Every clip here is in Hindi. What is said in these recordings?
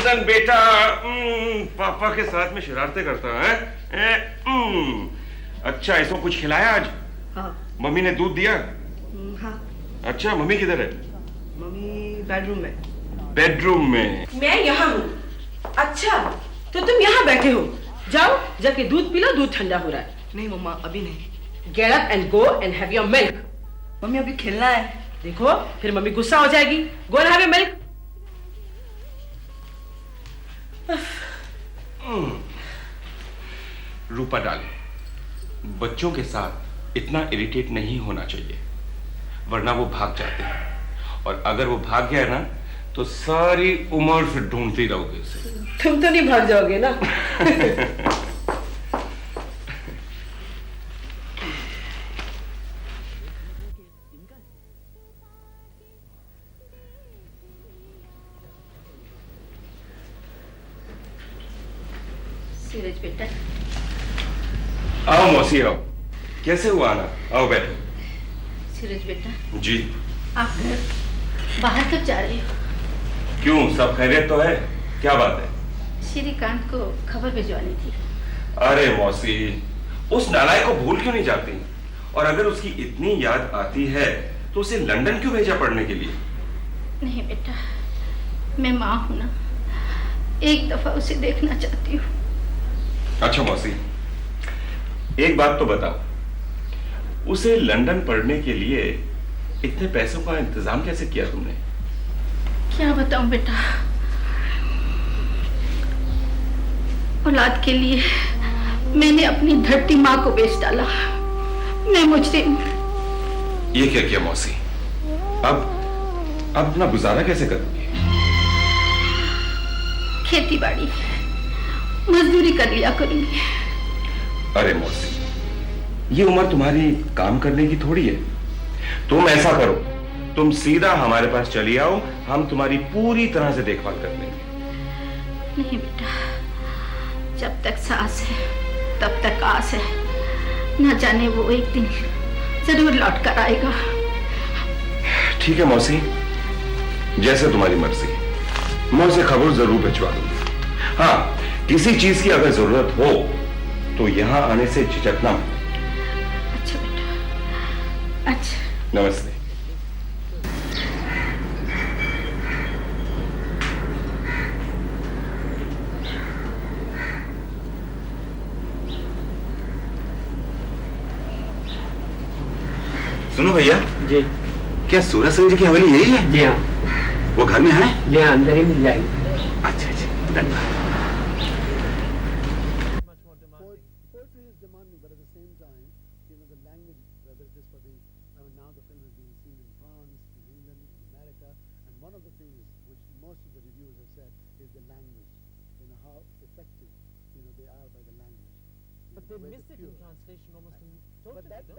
फजलन बेटा पापा के साथ में शरारतें करता है। अच्छा, इसको कुछ खिलाया आज? हाँ। मम्मी ने दूध दिया? हाँ। अच्छा, मम्मी किधर है? मम्मी बेडरूम में। बेडरूम में? मैं यहाँ हूँ। अच्छा, तो तुम यहाँ बैठे हो। जाओ जाके दूध पी लो, दूध ठंडा हो रहा है। नहीं मम्मा, अभी नहीं। Get up and go and have your milk. Mummy अभी खेलना है। देखो फिर मम्मी गुस्सा हो जाएगी। Go and have your milk. रूपा डाले, बच्चों के साथ इतना इरिटेट नहीं होना चाहिए, वरना वो भाग जाते हैं, और अगर वो भाग गया ना तो सारी उम्र से ढूंढती रहोगे उसे। तुम तो नहीं भाग जाओगे ना। सूरज बेटा, आओ मौसी आओ। कैसे हुआ आना? आओ बैठो। सूरज बेटा जी। आप घर बाहर कब जा रहे हो? क्यों, सब खैरियत तो है? क्या बात है? श्रीकांत को खबर भिजवानी थी। अरे मौसी, उस नालायक को भूल क्यों नहीं जाती? और अगर उसकी इतनी याद आती है तो उसे लंदन क्यों भेजा पढ़ने के लिए? नहीं बेटा, मैं माँ हूं ना, एक दफा उसे देखना चाहती हूँ। अच्छा मौसी, एक बात तो बताओ, उसे लंदन पढ़ने के लिए इतने पैसों का इंतजाम कैसे किया तुमने? क्या बताऊं बेटा, औलाद के लिए मैंने अपनी धरती माँ को बेच डाला। मैं मुजरिम। ये क्या किया मौसी? अब अपना गुजारा कैसे करोगे? खेती बाड़ी मजदूरी कर लिया करूंगी। अरे मौसी, ये उम्र तुम्हारी काम करने की थोड़ी है। तुम ऐसा करो, तुम सीधा हमारे पास चली आओ, हम तुम्हारी पूरी तरह से देखभाल कर लेंगे। नहीं बेटा, जब तक सांस है तब तक आस है। न जाने वो एक दिन जरूर लौट कर आएगा। ठीक है मौसी, जैसे तुम्हारी मर्जी। मैं उसे खबर जरूर भिजवा दूंगी। हाँ, किसी चीज की अगर जरूरत हो तो यहां आने से झिझकना मत। अच्छा बेटा, अच्छा। नमस्ते। सुनो भैया जी। क्या सूरज सिंह जी की हवेली यही है? जी हाँ। वो घर में है? जी हाँ, अंदर ही मिल जाएगी। अच्छा अच्छा, धन्यवाद।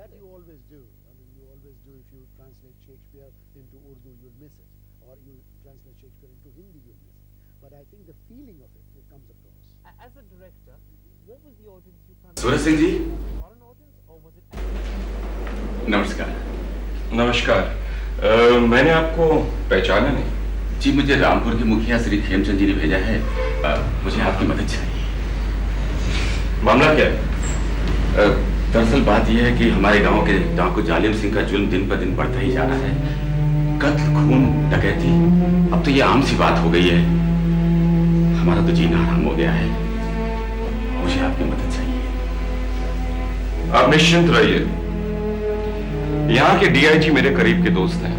That you always do. I mean, you always do. If you translate Shakespeare into Urdu, you'll miss it, or you translate Shakespeare into Hindi, you'll miss it. But I think the feeling of it comes across. As a director, what was the audience you primarily? Suraj Singh ji, Foreign audience or was it? नमस्कार। नमस्कार। मैंने आपको पहचाना नहीं। जी, मुझे रामपुर के मुखिया श्री खेमचंद जी ने भेजा है। मुझे आपकी मदद चाहिए। मामला क्या है? दरअसल बात यह है कि हमारे गांव के डाकू जालिम सिंह का जुल्म दिन पर दिन बढ़ता ही जा रहा है। कत्ल, खून, डकैती, अब तो ये आम सी बात हो गई है। हमारा तो जीना हराम हो गया है। मुझे आपकी मदद चाहिए। आप निश्चिंत रहिए, यहाँ के डीआईजी मेरे करीब के दोस्त हैं।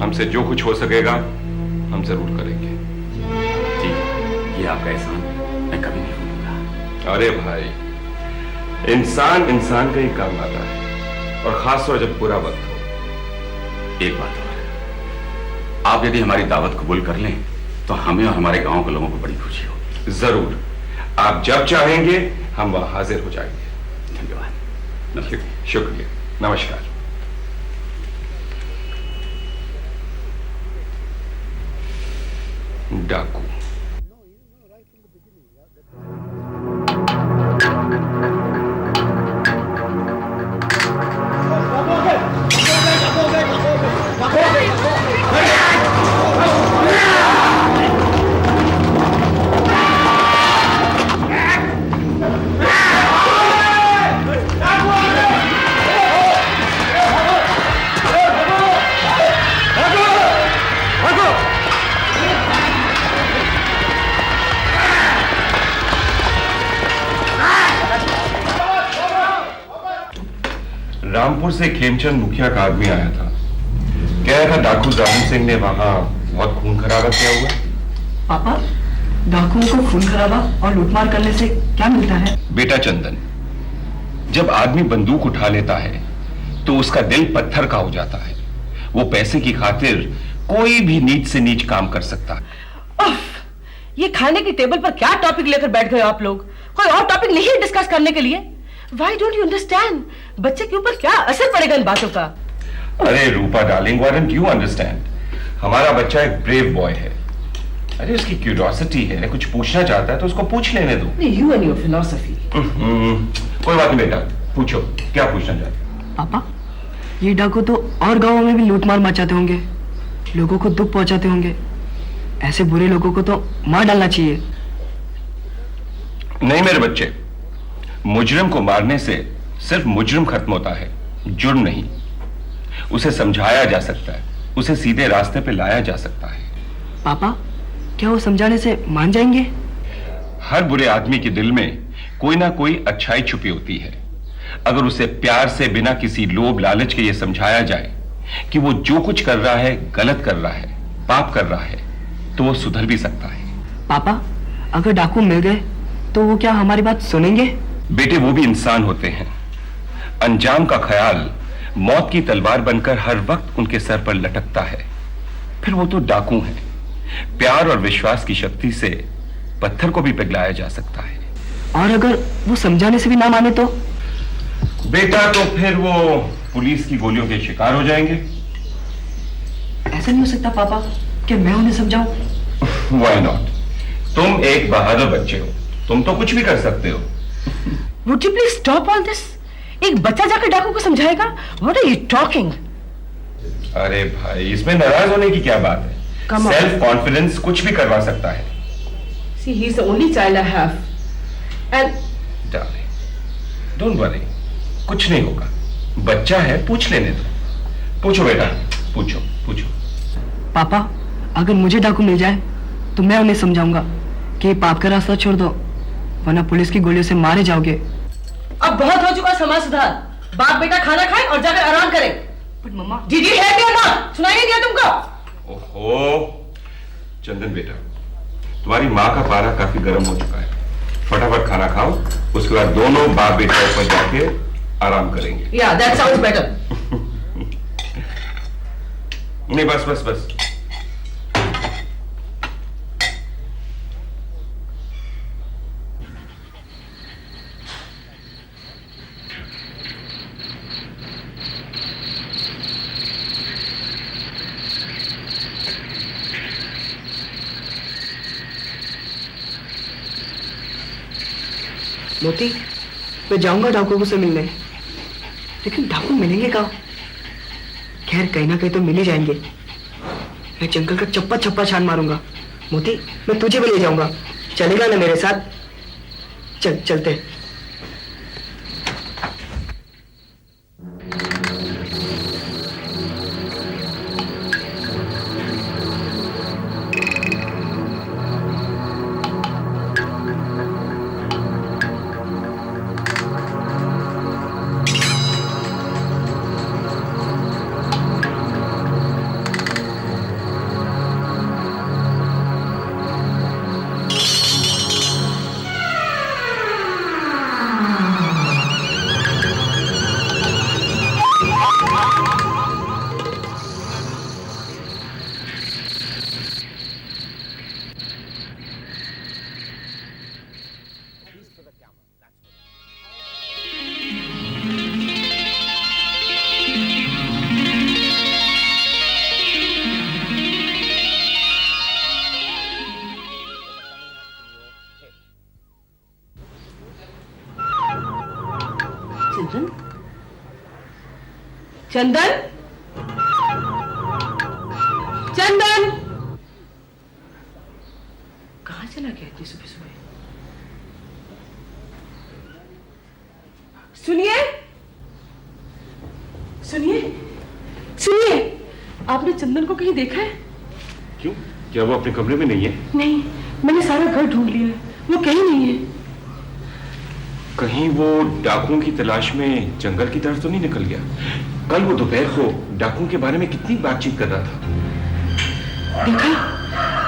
हमसे जो कुछ हो सकेगा हम जरूर करेंगे। जी, ये आपका एहसान मैं कभी नहीं भूलूंगा। अरे भाई, इंसान इंसान का ही काम आता है, और खासतौर जब बुरा वक्त हो। एक बात और, आप यदि हमारी दावत कबूल कर लें तो हमें और हमारे गांव के लोगों को बड़ी खुशी होगी। जरूर, आप जब चाहेंगे हम वहां हाजिर हो जाएंगे। धन्यवाद। शुक्रिया, नमस्कार। डाकू। रामपुर से खेमचंद मुखिया का आदमी आया था। कह रहा था डाकू जालिम सिंह ने वहां बहुत खून खराबा किया हुआ। पापा, डाकुओं को खून खराबा और लूटमार करने से क्या मिलता है? बेटा चंदन, जब आदमी बंदूक उठा लेता है तो उसका दिल पत्थर का हो जाता है। वो पैसे की खातिर कोई भी नीच से नीच काम कर सकता है। उफ, ये खाने की टेबल पर क्या टॉपिक लेकर बैठ गए आप लोग? कोई और टॉपिक नहीं है डिस्कस करने के लिए? Why don't you understand? बच्चे के ऊपर क्या असर पड़ेगा इन बातों का? अरे रूपा darling, why don't you understand? हमारा बच्चा एक ब्रेव बॉय है। अरे उसकी क्यूरियोसिटी है, कुछ पूछना चाहता है तो उसको पूछ लेने दो। You and your philosophy. कोई बात नहीं बेटा, पूछो क्या पूछना चाहते हो? पापा, ये डाकू तो और गांवों में भी लूटमार मचाते होंगे, लोगों को दुख पहुंचाते होंगे। ऐसे बुरे लोगों को तो मार डालना चाहिए। नहीं मेरे बच्चे, मुजरिम को मारने से सिर्फ मुजरिम खत्म होता है, जुर्म नहीं। उसे समझाया जा सकता है, उसे सीधे रास्ते पे लाया जा सकता है। पापा, क्या वो समझाने से मान जाएंगे? हर बुरे आदमी के दिल में कोई ना कोई अच्छाई छुपी होती है। अगर उसे प्यार से बिना किसी लोभ लालच के ये समझाया जाए कि वो जो कुछ कर रहा है गलत कर रहा है, पाप कर रहा है, तो वो सुधर भी सकता है। पापा, अगर डाकू मिल गए तो वो क्या हमारी बात सुनेंगे? बेटे, वो भी इंसान होते हैं। अंजाम का ख्याल मौत की तलवार बनकर हर वक्त उनके सर पर लटकता है। फिर वो तो डाकू हैं। प्यार और विश्वास की शक्ति से पत्थर को भी पिघलाया जा सकता है। और अगर वो समझाने से भी ना माने तो? बेटा, तो फिर वो पुलिस की गोलियों के शिकार हो जाएंगे। ऐसा नहीं हो सकता पापा कि मैं उन्हें समझाऊं। Why not? तुम एक बहादुर बच्चे हो, तुम तो कुछ भी कर सकते हो। Would you please stop all this? एक बच्चा जाकर डाकू को समझाएगा? What are you talking? अरे भाई, इसमें नाराज होने की क्या बात है? Come on. सेल्फ कॉन्फिडेंस कुछ भी करवा सकता है। See, he's the only child I have. And Darling, don't worry, कुछ नहीं होगा। बच्चा है, पूछ लेने दो। पूछो बेटा, पूछो पूछो। पापा, अगर मुझे डाकू मिल जाए तो मैं उन्हें समझाऊंगा कि पाप का रास्ता छोड़ दो, वरना पुलिस की गोलियों से मारे जाओगे। अब बहुत हो चुका समाज सुधार। बाप बेटा खाना खाए और जाकर आराम करें। But mama, Did you hear me or not? सुनाई नहीं दिया तुमको? ओहो चंदन बेटा, तुम्हारी माँ का पारा काफी गर्म हो चुका है। फटाफट खाना खाओ, उसके बाद दोनों बाप बेटा ऊपर जाके आराम करेंगे। Yeah, that sounds better. नहीं, बस बस बस। मोती, मैं जाऊंगा डाकू से मिलने, लेकिन डाकू मिलेंगे कहाँ? खैर, कहीं ना कहीं तो मिल ही जाएंगे। मैं जंगल का चप्पा चप्पा छान मारूंगा। मोती, मैं तुझे भी ले जाऊंगा, चलेगा ना मेरे साथ? चल चलते। चंदन? चंदन? चंदन? कहाँ चला गया इतनी सुबह सुबह? सुनिए, सुनिए, सुनिए, आपने चंदन को कहीं देखा है? क्यों, क्या वो अपने कमरे में नहीं है? नहीं, मैंने सारा घर ढूंढ लिया है, वो कहीं नहीं है। कहीं वो डाकुओं की तलाश में जंगल की तरफ तो नहीं निकल गया? कल वो दोपहर को डाकुओं के बारे में कितनी बातचीत कर रहा था। देखा,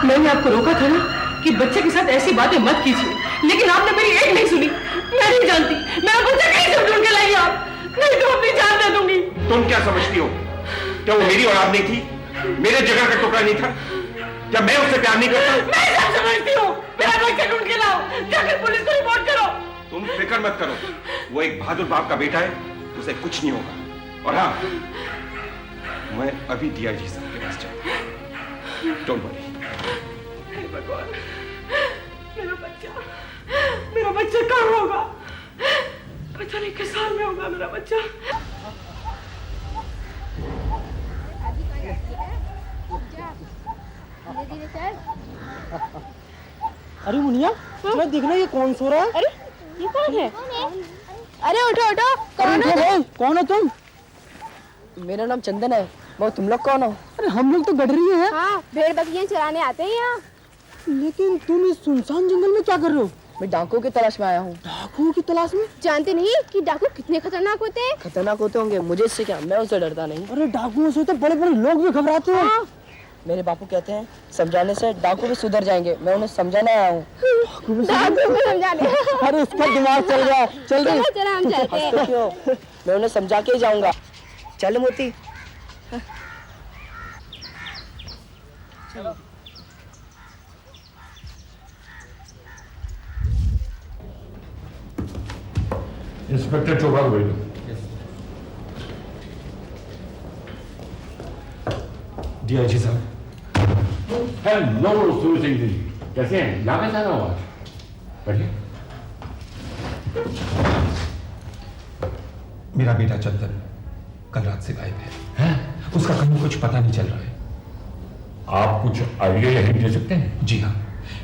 मैंने आपको रोका था ना कि बच्चे के साथ ऐसी बातें मत कीजिए, लेकिन आपने मेरी एक नहीं सुनी। मैं नहीं जानती, मेरा बच्चा कहीं से ढूंढ के लाइए आप, नहीं तो अपनी जान दे दूंगी। तुम क्या समझती हो? क्या वो मेरी औलाद नहीं थी? मेरे जगह का टुकड़ा नहीं था? क्या मैं उससे प्यार नहीं करता? मैं सब समझती हूँ। मेरा बच्चा ढूंढ के लाओ, जाकर पुलिस को रिपोर्ट करो। तुम फिक्र मत करो, वो एक बहादुर बाप का बेटा है, उसे कुछ नहीं होगा। और हाँ, मैं अभी डीआईजी साहब के पास जाऊंगा। Don't worry. हे भगवान, मेरा बच्चा कहाँ होगा? पता नहीं किस हाल में होगा मेरा बच्चा। धीरे चल। अरे मुनिया, मैं देखना ये कौन सो रहा है? अरे ये कौन है? अरे उठो उठो, कौन अरे है? भाई, कौन हो तुम? मेरा नाम चंदन है। वो तुम लोग कौन हो? अरे हम लोग तो गडरी हैं। हाँ, भेड़ बकरियां चराने आते हैं यहाँ। लेकिन तुम इस सुनसान जंगल में क्या कर रहे हो? मैं डाकुओं की तलाश में आया हूँ। डाकुओं की तलाश में? जानते नहीं कि डाकू कितने खतरनाक होते हैं? खतरनाक होते होंगे, मुझे इससे क्या, मैं उनसे डरता नहीं। अरे डाकुओं से तो बड़े बड़े लोग भी घबराते हैं। हाँ। मेरे बापू कहते हैं समझाने से डाकू भी सुधर जाएंगे। मैं उन्हें समझाने आया हूँ। डाकू को समझाने। अरे इसका दिमाग चल रहा है। चल चलो रही चलो हम चलते हैं। क्यों? मैं उन्हें समझा के ही जाऊंगा। चल मोती। इंस्पेक्टर चोपड़ा को भेजो। डीआईजी साहब। हेलो सूर्य सिंह जी, कैसे हैं? यहाँ कैसे आना हुआ? बैठिए। मेरा बेटा चंदन कल रात से गायब है। उसका कहीं कुछ पता नहीं चल रहा है। आप कुछ आइडिया या हिंट दे सकते हैं? जी हाँ,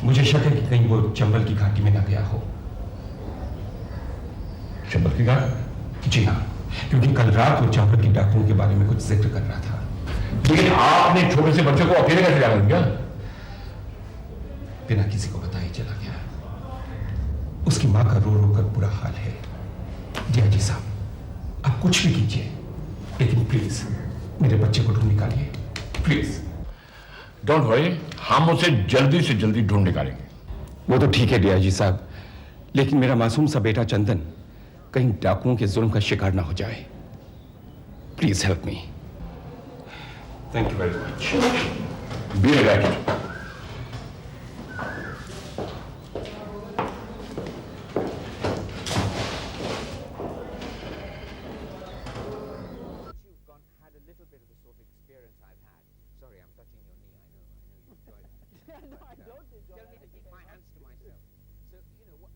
मुझे शक है कि कहीं वो चंबल की घाटी में ना गया हो। चंबल की घाटी? जी हाँ, क्योंकि कल रात वो चंबल की डाकुओं के बारे में कुछ जिक्र कर रहा था। लेकिन आपने छोटे से बच्चे को अकेले कैसे जाने दिया? बिना किसी को बताए चला गया। उसकी मां का रो रो कर बुरा हाल है। डीआईजी साहब, आप कुछ भी कीजिए, लेकिन प्लीज मेरे बच्चे को ढूंढ निकालिए, प्लीज। डोंट वरी, हम उसे जल्दी से जल्दी ढूंढ निकालेंगे। वो तो ठीक है डीआईजी साहब, लेकिन मेरा मासूम सा बेटा चंदन कहीं डाकुओं के जुल्म का शिकार ना हो जाए। Please help me. Thank you very much. B relaxed. Had a little bit of the sort of experience I've had. Sorry, I'm touching your knee. I know you enjoyed it. No, I don't enjoy Tell me it. to keep my hands to myself. So, you know what?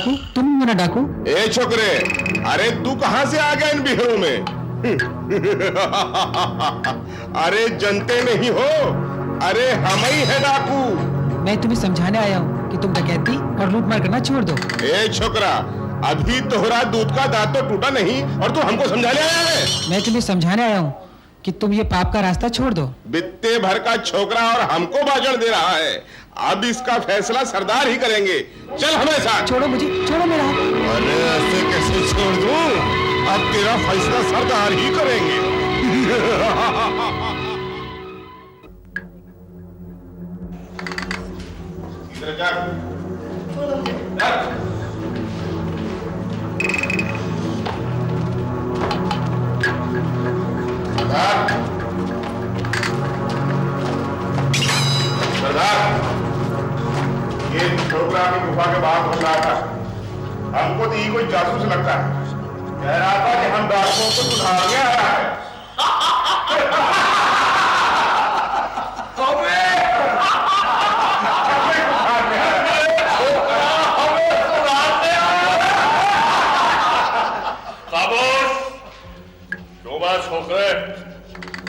डाकू, तुम मेरा डाकू। ए छोकरे, अरे तू कहां से आ गया इन बिहरों में? अरे जनते नहीं हो, अरे हम ही है डाकू। मैं तुम्हें समझाने आया हूँ कि तुम डकैती और लूटमार करना छोड़ दो। ए छोकरा, अभी तोहरा दूध का दांत तो टूटा नहीं और तू हमको समझाने आया है? मैं तुम्हें समझाने आया हूँ कि तुम ये पाप का रास्ता छोड़ दो। बित्ते भर का छोकरा और हमको भाषण दे रहा है। अब इसका फैसला सरदार ही करेंगे। चल हमें साथ। छोड़ो मुझे, छोड़ो मेरा हाथ। अरे ऐसे कैसे छोड़ दूं? अब तेरा फैसला सरदार ही करेंगे। इधर जा। सरदार, ये छोकरा की गुफा के बाहर घूम रहा था। हमको तो ये कोई जासूस लगता है। कह रहा था कि हम डाकुओं को सुधारने आया है। खामोश! डूबा छोकरे,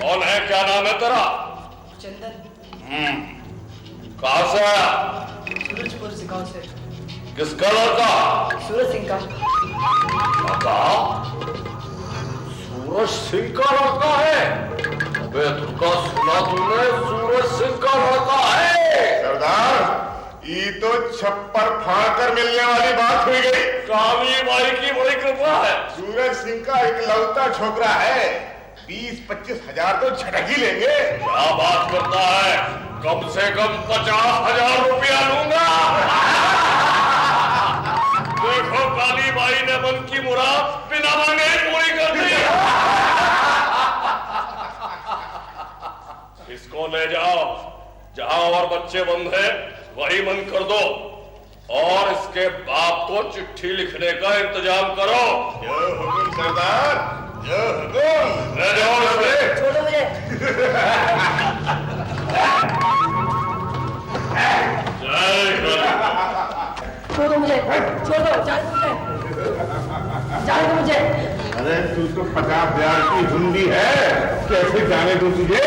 कौन है, क्या नाम है तेरा? चंदन। कहां से आया? सूरजपुर से। गांव से। किसका लड़का? सूरज सिंह का। कहा? सूरज सिंह का लड़का है? अबे तुमका सुना तूने, सूरज सिंह का लड़का है? सरदार, ये तो छप्पर फाड़ कर मिलने वाली बात हुई गई। कामी माई की बड़ी कृपा है। सूरज सिंह का इकलौता छोकरा है। 20-25 हजार तो झटक ही लेंगे। क्या बात करता है? कम से कम 50,000 रुपया लूंगा। देखो, काली बाई ने मन की मुराद बिना मांगे पूरी कर दी। इसको ले जाओ, जहां और बच्चे बंद है वही बंद कर दो, और इसके बाप को चिट्ठी लिखने का इंतजाम करो। जो हुकुम सरदार, जो हुकुम। ले जाओ इसे। छोड़ो मुझे। जय काली। छोड़ो मुझे, छोड़ दो, जाने दो मुझे, जाने दो मुझे। अरे तू तो 50,000 की हुंडी है, कैसे जाने दूं तुझे?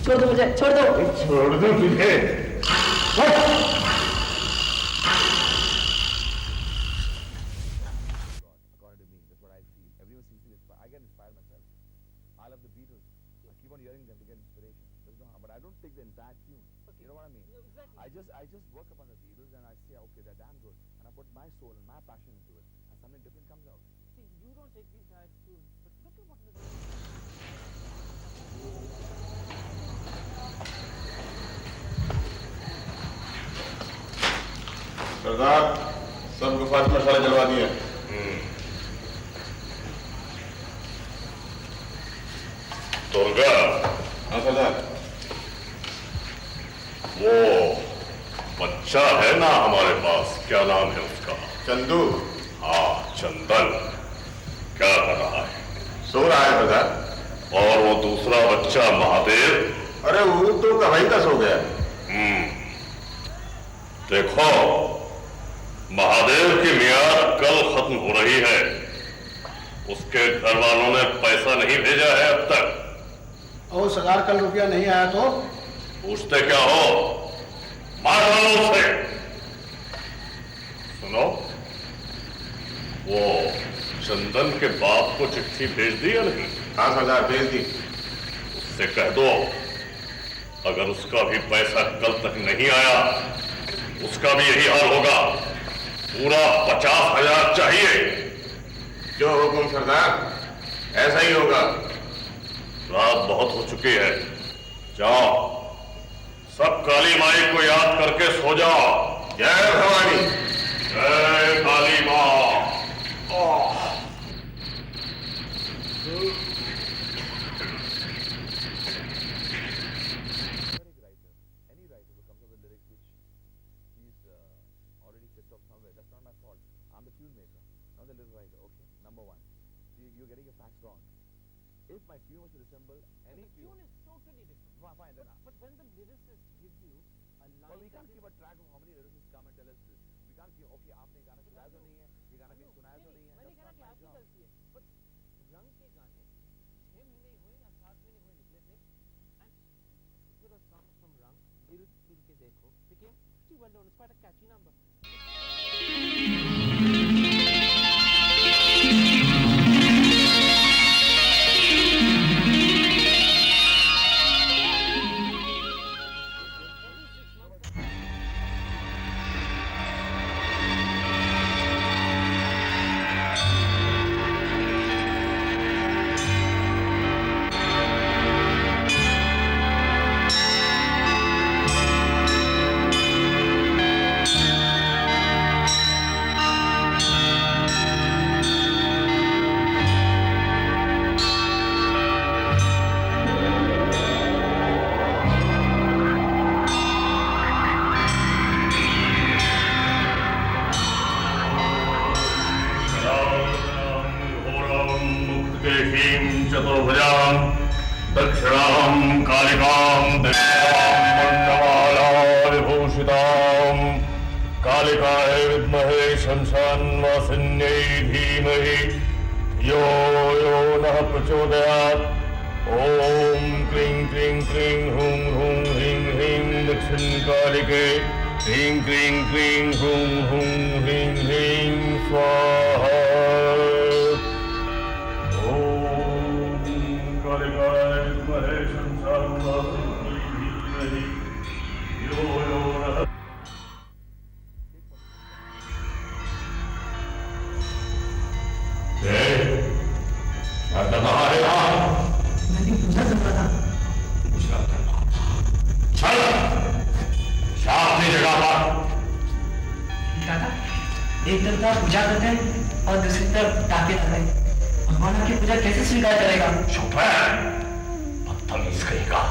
छोड़ दो मुझे, छोड़ दो। छोड़ दूं तुझे? According to me, that's what I feel. Everyone seems to be inspired. I get inspired myself. I love the Beatles. I keep on hearing them to get inspiration. There's no harm, but I don't take the entire tune. You know what I mean? I just work upon the Beatles and I say, okay, they're damn good, and I put my soul and my passion into it, and something different comes out. See, you don't take these nice tunes, but look at what it is. सरदार, सब गुफा के मसाले जलवा दिए। दुर्गा। हाँ सरदार। वो बच्चा है ना हमारे पास, क्या नाम है उसका? चंदू। हाँ, चंदन। क्या कर रहा है? सो रहा है सरदार। और वो दूसरा बच्चा महादेव? अरे वो तो कहीं का सो गया। देखो, महादेव की मियाद कल खत्म हो रही है। उसके घर वालों ने पैसा नहीं भेजा है अब तक। और सरदार, कल रुपया नहीं आया तो? पूछते क्या हो? मार डालो उसे। सुनो, वो चंदन के बाप को चिट्ठी भेज दी या नहीं? हाँ सरदार, भेज दी। उससे कह दो, अगर उसका भी पैसा कल तक नहीं आया, उसका भी यही हाल होगा। पूरा 50,000 चाहिए। जो हुकुम सरदार, ऐसा ही होगा। रात बहुत हो चुकी है, जाओ सब काली माई को याद करके सो जाओ। जय भवानी। जय काली माँ। Any writer who comes up with lyrics which he's already picked up somewhere, that's not my fault. I'm the tune maker, not the lyric writer, okay? Number one. You're getting your facts wrong. If my tune was to resemble any tune... Tune is totally different. Fine, then... But when the lyricist gives you a But we can't keep a track of how many lyricists come and tell us this. We can't keep, okay, आपने गाना सुनाया तो नहीं है, ये गाना कहीं सुनाया तो नहीं है. That's not my job. But रंग के गाने 6 महीने हुए या 7 महीने हुए निकले थे, and particular song from Rang, दिल दिल के देखो, became pretty well known. It's quite a catchy number. चतुर्भुजां दक्षिणां कालिकां दक्षिणां विभूषितां कालिकायै विद्महे शमशान्वासिन्यै धीमहि यो यो नः प्रचोदयात्। ॐ क्लीं क्लीं क्लीं हुं हुं ह्रीं ह्रीं दक्षिणकालिके ह्रीं क्लीं क्लीं हुं हुं ह्रीं ह्रीं स्वाहा। एक तरफ आप पूजा करते हैं और दूसरी तरफ डाके धरे, भगवान आपकी पूजा कैसे स्वीकार करेगा? चुप है, बदतमीज कहेगा।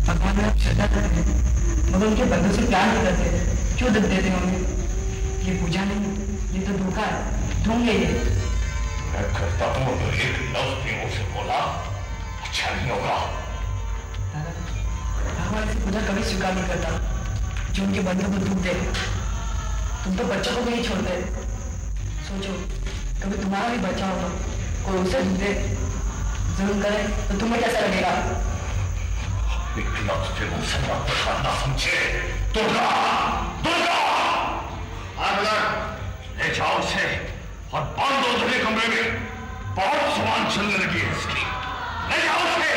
भगवान में आप श्रद्धा करते हैं मगर उनके बंदों से प्यार नहीं करते, क्यों दुख देते होंगे? ये पूजा नहीं, ये तो धोखा है, ढूंढे ये। मैं करता हूँ तो एक लफ्ज भी मुंह से बोला अच्छा नहीं होगा। भगवान ऐसी पूजा कभी स्वीकार नहीं करता जो उनके बंदों को दुख दे। तुम तो बच्चों को भी नहीं छोड़ते। सोचो कभी तुम्हारा भी बच्चा होगा, कोई उसे दे जुल्म करे तो तुम्हें कैसा लगेगा? एक लफ्ज के मुंह से मत निकालना, समझे? दुर्गा, दुर्गा, ले जाओ उसे और बांध दो दूसरे कमरे में। बहुत सामान चलने लगी है इसकी। ले जाओ उसे।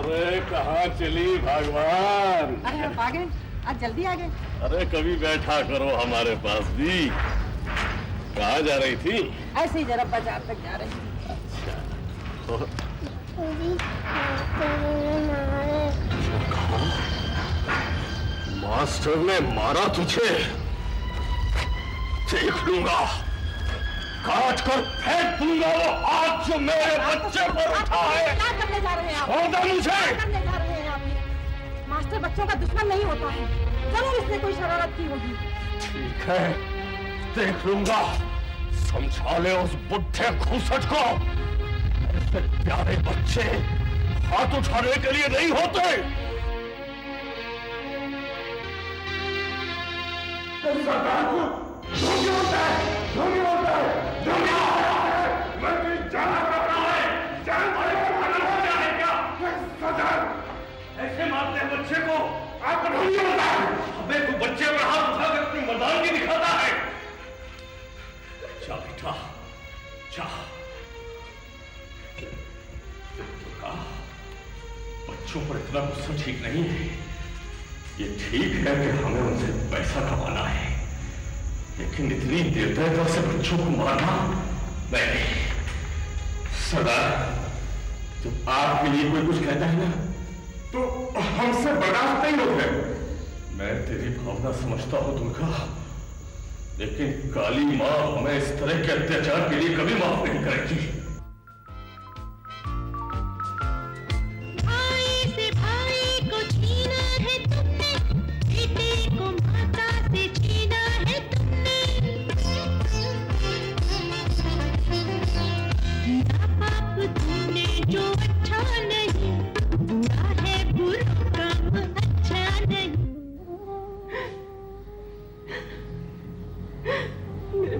अरे कहाँ चली भगवान? अरे आप आ गए, आज जल्दी आ गए। अरे कभी बैठा करो हमारे पास भी। कहाँ जा रही थी? ऐसे ही जरा बाजार तक जा रही थी। अच्छा, मास्टर ने मारा तुझे? देख लूंगा, काट कर फेंक दूंगा वो हाथ जो मेरे बच्चे पर उठा है। क्या करने जा रहे हैं आप? छोड़ दो मुझे। क्या करने जा रहे हैं आप? मास्टर बच्चों का दुश्मन नहीं होता है, जरूर इसने कोई शरारत की होगी। ठीक है, देख लूंगा। समझा ले उस बुढ़े खूसट को, ऐसे प्यारे बच्चे हाथ उठाने के लिए नहीं होते। ऐसे मारते हैं बच्चे को, आपको नहीं होता। अबे तू बच्चे पर हाथ उठाकर अपनी मर्दानगी दिखाता है। जा बेटा, जा। बच्चों पर इतना गुस्सा ठीक नहीं है। ये ठीक है कि हमें उनसे पैसा कमाना है, लेकिन इतनी निर्दयता से बच्चों को मारना नहीं। सरदार, जब आपके लिए कोई कुछ कहता है ना तो हमसे बर्दाश्त नहीं होते। मैं तेरी भावना समझता हूं दुर्गा, लेकिन काली मां हमें इस तरह के अत्याचार के लिए कभी माफ नहीं करेगी। भाई से भाई को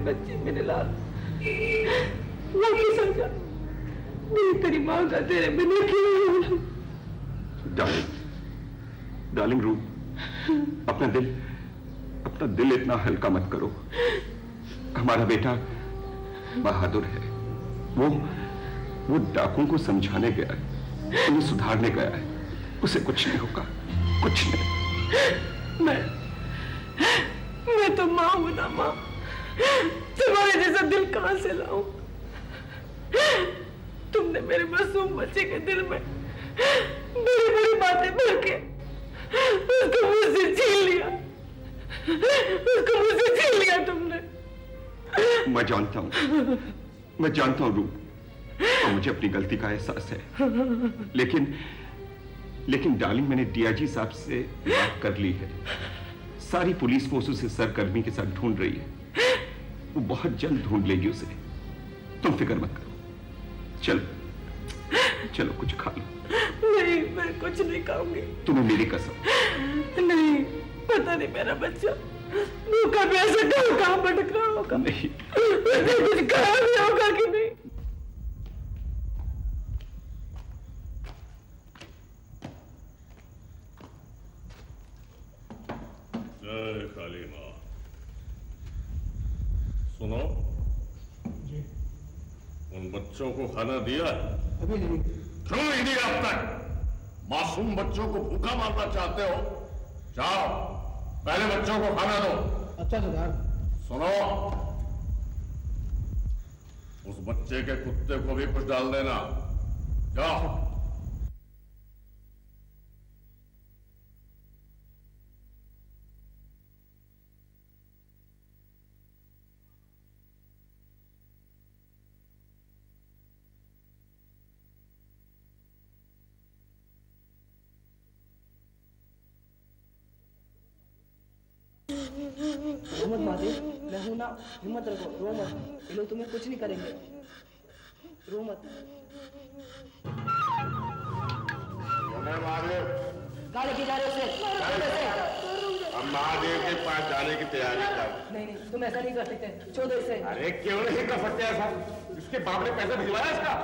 बच्चे, मेरे लाल, वापस आ जा। मैं तेरी माँ का तेरे बिना क्यों? डार्लिंग रूप, अपना दिल इतना हल्का मत करो। हमारा बेटा बहादुर है। वो डाकुओं को समझाने गया है, उन्हें सुधारने गया है। उसे कुछ नहीं होगा, कुछ नहीं। मैं तो माँ हूं ना माँ। तुम्हारे जैसा दिल कहां से लाऊं? तुमने मेरे मासूम बच्चे के दिल में बड़ी बड़ी बातें भर के उसको मुझसे छीन लिया। उसको मुझसे छीन लिया तुमने। मैं जानता हूं रूप, और मुझे अपनी गलती का एहसास है। लेकिन डार्लिंग, मैंने डीआईजी साहब से बात कर ली है। सारी पुलिस फोर्स उसे सरगर्मी के साथ ढूंढ रही है। वो बहुत जल्द ढूंढ लेगी उसे। तुम फिक्र मत करो। चलो कुछ खा लो। नहीं, मैं कुछ नहीं खाऊंगी। तुम्हें मेरी कसम। नहीं, पता नहीं मेरा बच्चा भूखा प्यासा कहाँ भटक रहा होगा। नहीं, उसे कुछ कहा भी होगा कि नहीं? जय काली माँ। सुनो जी, उन बच्चों को खाना दिया है? अभी नहीं। क्यों नहीं दिया अब तक? मासूम बच्चों को भूखा मारना चाहते हो? जाओ, पहले बच्चों को खाना दो। अच्छा सरदार। सुनो, उस बच्चे के कुत्ते को भी कुछ डाल देना। जाओ। हिम्मत महादेव, मैं हूं ना, हिम्मत रखो, रो मत। ये लोग तुम्हें कुछ नहीं करेंगे, रो मत। महादेव, कहाँ लेके जा रहे हो उसे? हम महादेव के पास जाने की तैयारी कर। नहीं, तुम ऐसा नहीं कर सकते, छोड़ दो इसे। अरे क्यों नहीं कर सकते ऐसा? इसके बाप ने पैसे भिजवाया इसका।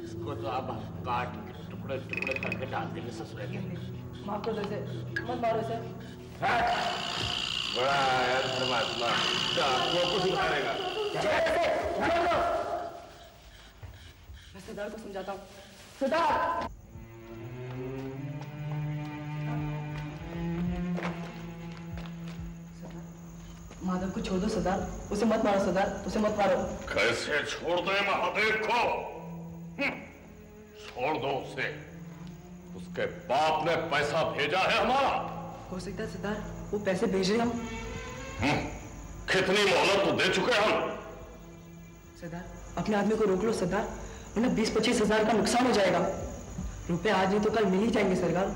इसको तो आप काट के टुकड़े टुकड़े करके डाल देंगे ससुरे के। माफ कर दो इसे, मत मारो इसे। बड़ा आया धर्मात्मा, आपको कुछ मारेगा। मैं सरदार को समझाता हूँ। सरदार! माधव को छोड़ दो सरदार, उसे मत मारो सरदार, उसे मत मारो। कैसे छोड़ दे महादेव को? छोड़ दो उसे। उसके बाप ने पैसा भेजा है हमारा। हो सकता है सरदार, वो पैसे भेज रहे हम। कितनी मोहलत तो दे चुके हम। सरदार, अपने आदमी को रोक लो सरदार, वरना 20-25 हजार का नुकसान हो जाएगा। रुपए आज नहीं तो कल मिल ही जाएंगे सरदार।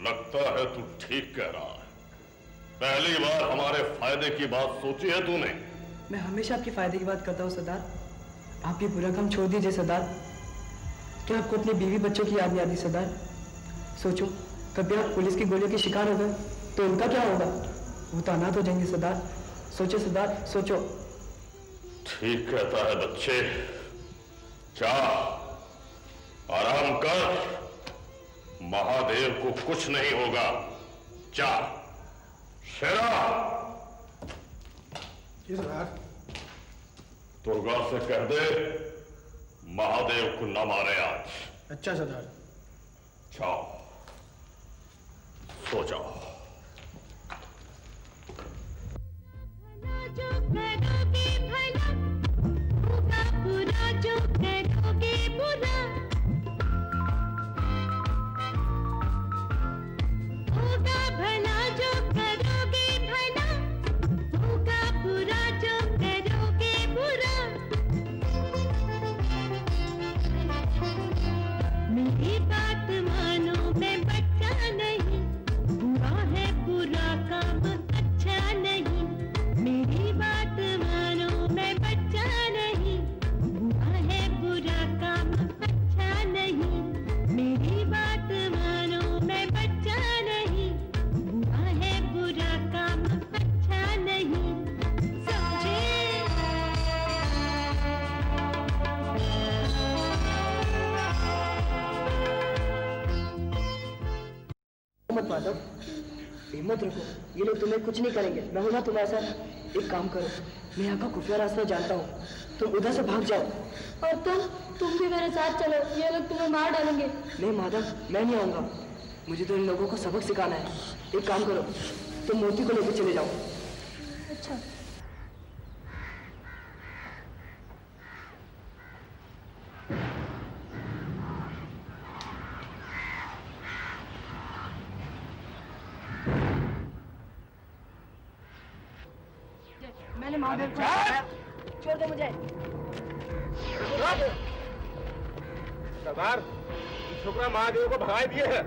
लगता है तू ठीक कह रहा है। पहली बार हमारे फायदे की बात सोची है तूने। मैं हमेशा आपके फायदे की बात करता हूँ सरदार। आप ये बुरा काम छोड़ दीजिए सरदार। क्या आपको अपनी बीवी बच्चों की याद नहीं आती सरदार? सोचो, कभी आप पुलिस की गोलियों के शिकार हो गए तो उनका क्या होगा? वो तो अनाथ हो जाएंगे सरदार। सोचो सरदार, सोचो। ठीक कहता है बच्चे। जा, आराम कर। महादेव को कुछ नहीं होगा। जा। शेरा, जी सरदार। दुर्गा से कह दे महादेव को न मारे आज। अच्छा सरदार। जाओ, सो जाओ। जो करोगे भला, होगा बुरा जो करोगे बुरा। होगा भला जो करोगे भला, होगा बुरा जो करोगे बुरा। मेरी बात मानो, मैं बच्चा नहीं, बुरा माधव, हिम्मत रखो, ये लोग तुम्हें कुछ नहीं करेंगे। मैं हूं ना तुम्हारे साथ। एक काम करो, मैं यहाँ का खुफिया रास्ता जानता हूँ, तुम उधर से भाग जाओ। और तुम भी मेरे साथ चलो, ये लोग तुम्हें मार डालेंगे। नहीं माधव, मैं नहीं आऊंगा, मुझे तो इन लोगों को सबक सिखाना है। एक काम करो, तुम मोती को लेकर चले जाओ। अच्छा। मैंने महादेव को छोड़ दो मुझे। सरदार, छोकरा महादेव को भगा दिए है।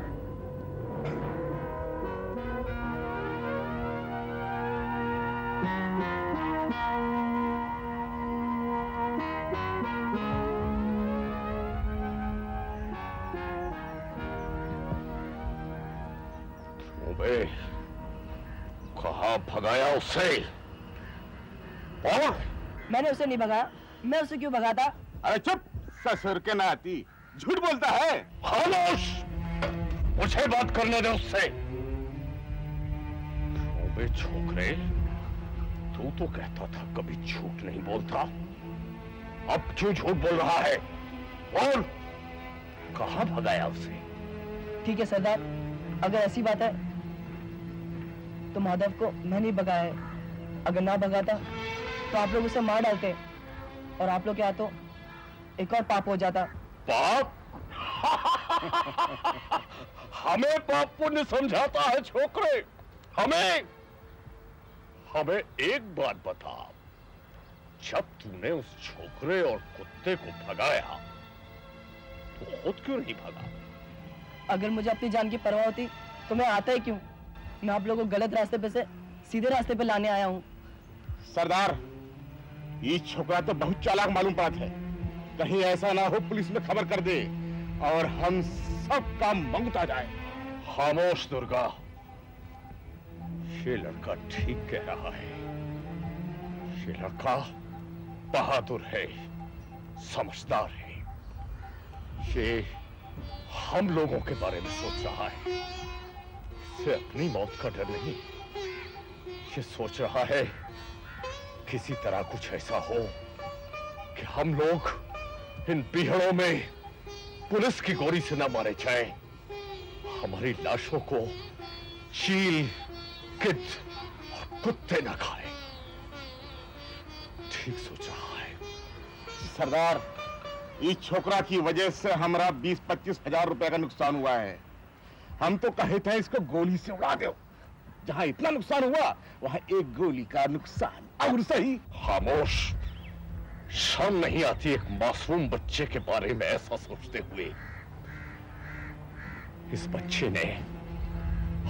कहाँ भगाया उसे? और मैंने उसे नहीं भगाया। मैं उसे क्यों भगाता? अरे चुप, ससुर के नाती, झूठ बोलता है। खामोश, मुझे बात करने दे उससे। बे छोकरे, तू तो कहता था कभी झूठ नहीं बोलता, अब क्यों झूठ बोल रहा है? बोल, कहाँ भगाया उसे? ठीक है सरदार, अगर ऐसी बात है तो माधव को मैं नहीं भगाया है। अगर ना भगाता तो आप लोग उसे मार डालते और आप लोग के हाथों एक और पाप हो जाता। पाप? हमें पाप पुण्य समझाता है छोकरे, हमें एक बात बता, जब तूने उस छोकरे और कुत्ते को भगाया तो खुद क्यों नहीं भगा? अगर मुझे अपनी जान की परवाह होती तो मैं आता ही क्यों? मैं आप लोगों को गलत रास्ते पे से सीधे रास्ते पे लाने आया हूँ। सरदार, ये छोकरा तो बहुत चालाक मालूम पड़ता है। कहीं ऐसा ना हो पुलिस में खबर कर दे और हम सब काम मंगता जाए। खामोश दुर्गा, ये लड़का ठीक कह रहा है। ये लड़का बहादुर है, समझदार है। ये हम लोगों के बारे में सोच रहा है। इसे अपनी मौत का डर नहीं, ये सोच रहा है किसी तरह कुछ ऐसा हो कि हम लोग इन बिहड़ों में पुलिस की गोली से न मारे जाएं, हमारी लाशों को चील, गिद्ध और कुत्ते न खाएं। ठीक सोच रहा है। सरदार, इस छोकरा की वजह से हमारा 20-25 हजार रुपए का नुकसान हुआ है। हम तो कहे थे इसको गोली से उड़ा दो। जहां इतना नुकसान हुआ वहां एक गोली का नुकसान और सही। खामोश, शर्म नहीं आती एक मासूम बच्चे के बारे में ऐसा सोचते हुए? इस बच्चे ने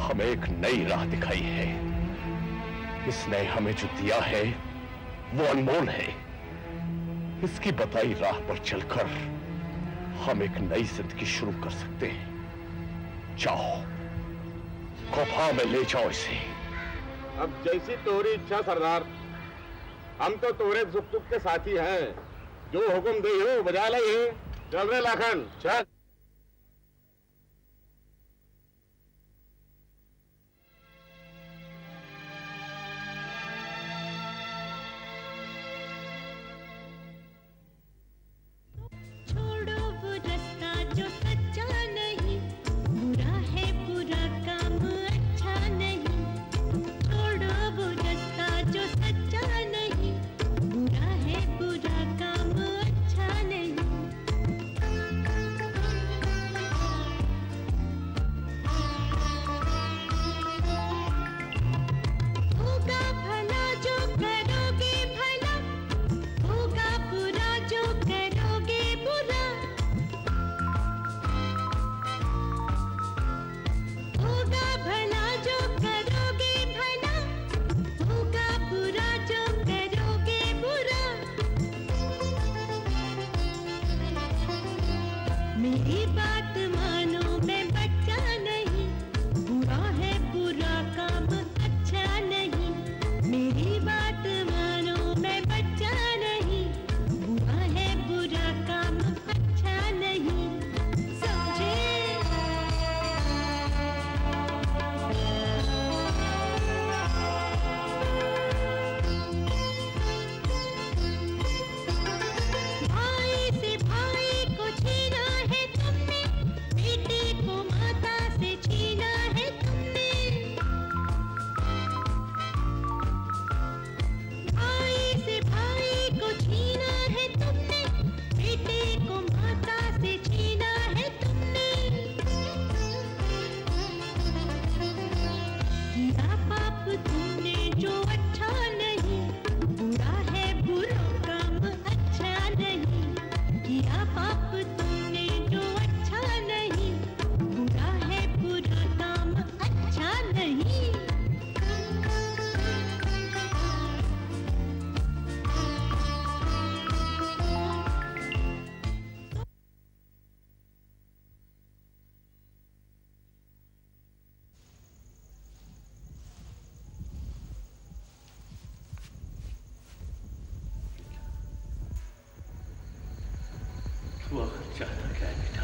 हमें एक नई राह दिखाई है। इसने हमें जो दिया है वो अनमोल है। इसकी बताई राह पर चलकर हम एक नई जिंदगी शुरू कर सकते हैं। जाओ, गुफा में ले जाओ इसे। अब जैसी तोरी इच्छा सरदार, हम तो तोरे सुख दुख के साथी हैं। जो हुक्म दे हो बजा ले। चल रे लाखन, चल। छोड़ो वो रास्ता जो सच्चा नहीं, बुरा है बुरा काम अच्छा नहीं। छोड़ो वो रास्ता जो सच्चा नहीं, बुरा है बुरा काम अच्छा नहीं। चाहता क्या है बेटा?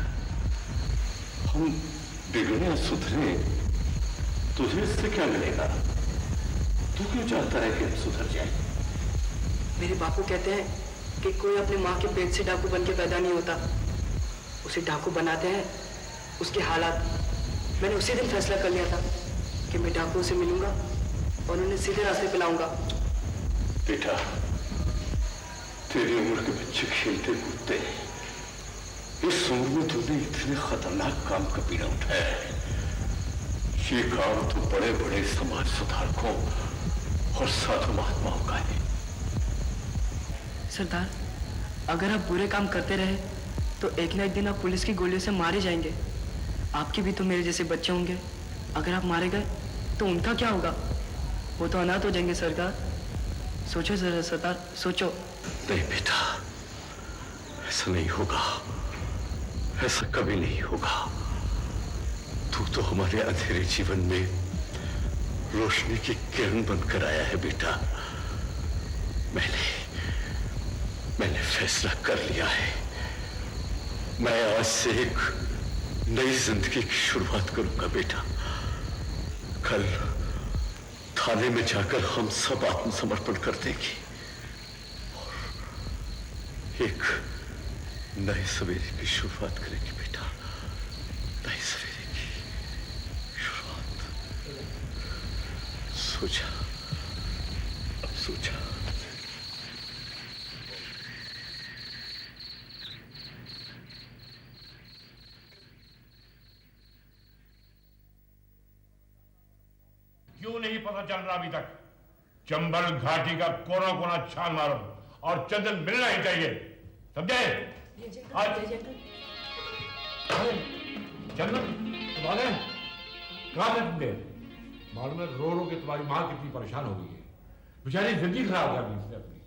हम बिगड़े या सुधरे, तुझे इससे क्या मिलेगा? तू क्यों चाहता है कि हम सुधर जाए? मेरे बापू कहते हैं कि कोई अपने माँ के पेट से डाकू बन के पैदा नहीं होता, उसे डाकू बनाते हैं उसके हालात। मैंने उसी दिन फैसला कर लिया था कि मैं डाकुओं से मिलूंगा और उन्हें सीधे रास्ते पे लाऊंगा। बेटा, तेरी उम्र के बच्चे खेलते कूदते, इस उम्र में तूने इतने खतरनाक काम कभी न उठाया है। ये काम तो बड़े बड़े समाज सुधारकों और साधु महात्माओं का है। सरदार, अगर आप बुरे काम करते रहे तो एक ना एक दिन आप पुलिस की गोलियों से मारे जाएंगे। आपके भी तो मेरे जैसे बच्चे होंगे। अगर आप मारे गए तो उनका क्या होगा? वो तो अनाथ हो जाएंगे सरदार। सोचो जरा सरदार, सोचो। नहीं बेटा, ऐसा नहीं होगा, ऐसा कभी नहीं होगा। तू तो हमारे अंधेरे जीवन में रोशनी की किरण बनकर आया है बेटा। मैंने फैसला कर लिया है। मैं आज से एक नई जिंदगी की शुरुआत करूंगा बेटा। कल थाने में जाकर हम सब आत्मसमर्पण कर देंगे और एक नए सवेरे की शुरुआत करेंगे बेटा। नए सवेरे की शुरुआत। सोचा, अब सोचा। क्यों नहीं पता चल रहा अभी तक? चंबल घाटी का कोना कोना छान मारो और चंदन मिलना ही चाहिए, समझे? आज चंदन तुम आ गए? कहां थे तुमने? मालूम है रो रो के तुम्हारी माँ कितनी परेशान हो गई है, बेचारी जिंदगी खराब कर दी इसने अपनी।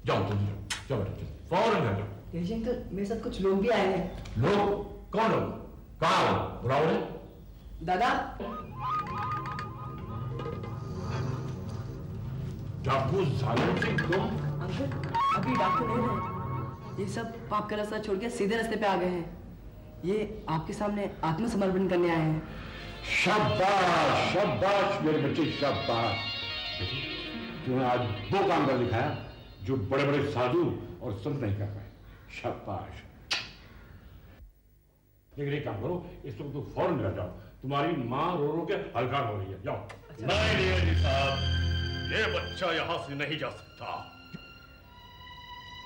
जाओ जल्दी जाओ, जाओ बेटा चलो, फौरन घर जाओ। अंकल, मेरे साथ कुछ लोग भी आए हैं। लोग? कौन लोग? कहाँ हो? बुलाओ ने? दादा, डाकू जालिम सिंह तुम? अंकल, अभी डाकू नहीं रहे। ये सब पाप का रास्ता छोड़ के सीधे रास्ते पे आ गए हैं। ये आपके सामने आत्मसमर्पण करने आए हैं। शाबाश शाबाश मेरे बच्चे, शाबाश। तूने आज वो काम कर दिखाया जो बड़े बड़े साधु और संत नहीं कर पाए। शाबाश। लेकिन एक काम करो, इस वक्त तो फौरन घर जाओ, तुम्हारी माँ रो रो के हलकान हो रही है। जाओ। नहीं साहब, ये बच्चा यहां से नहीं जा सकता।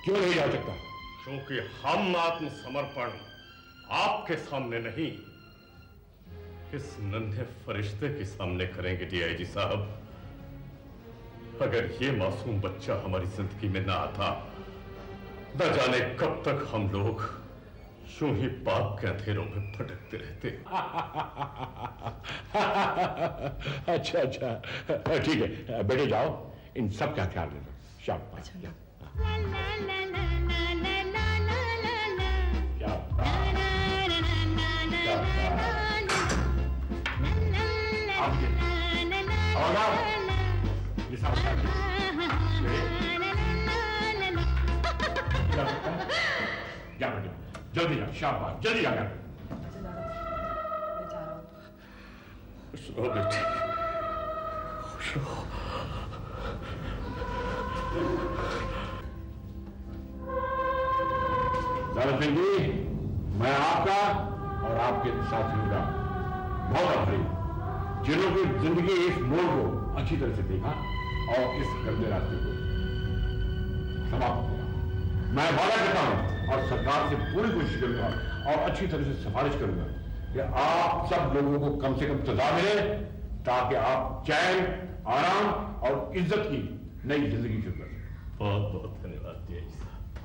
क्यों नहीं जा सकता? क्योंकि हम आत्मसमर्पण आपके सामने नहीं, इस नन्हे फरिश्ते के सामने करेंगे डीआईजी साहब। अगर ये मासूम बच्चा हमारी जिंदगी में ना आता, न जाने कब तक हम लोग यूं ही पाप के अंधेरों में भटकते रहते। अच्छा अच्छा, ठीक है बेटे, जाओ, इन सब का ख्याल रखो। शाबाश। जा बेटे, जल्दी जा, शाबाश, जल्दी आ गया। खुश रहो बेटी, खुश रहो। जालिम सिंह जी, मैं आपका और आपके साथियों का बहुत आभारी हूं, जिन्होंने जिंदगी इस मोड़ को अच्छी तरह से देखा और इस गंदे रास्ते को समाप्त किया। मैं वादा करता हूं और सरकार से पूरी कोशिश करूंगा और अच्छी तरह से सिफारिश करूंगा कि आप सब लोगों को कम से कम सजा मिले, ताकि आप चैन, आराम और इज्जत की नई जिंदगी शुरू कर सकें। बहुत बहुत धन्यवाद डीआईजी साहब।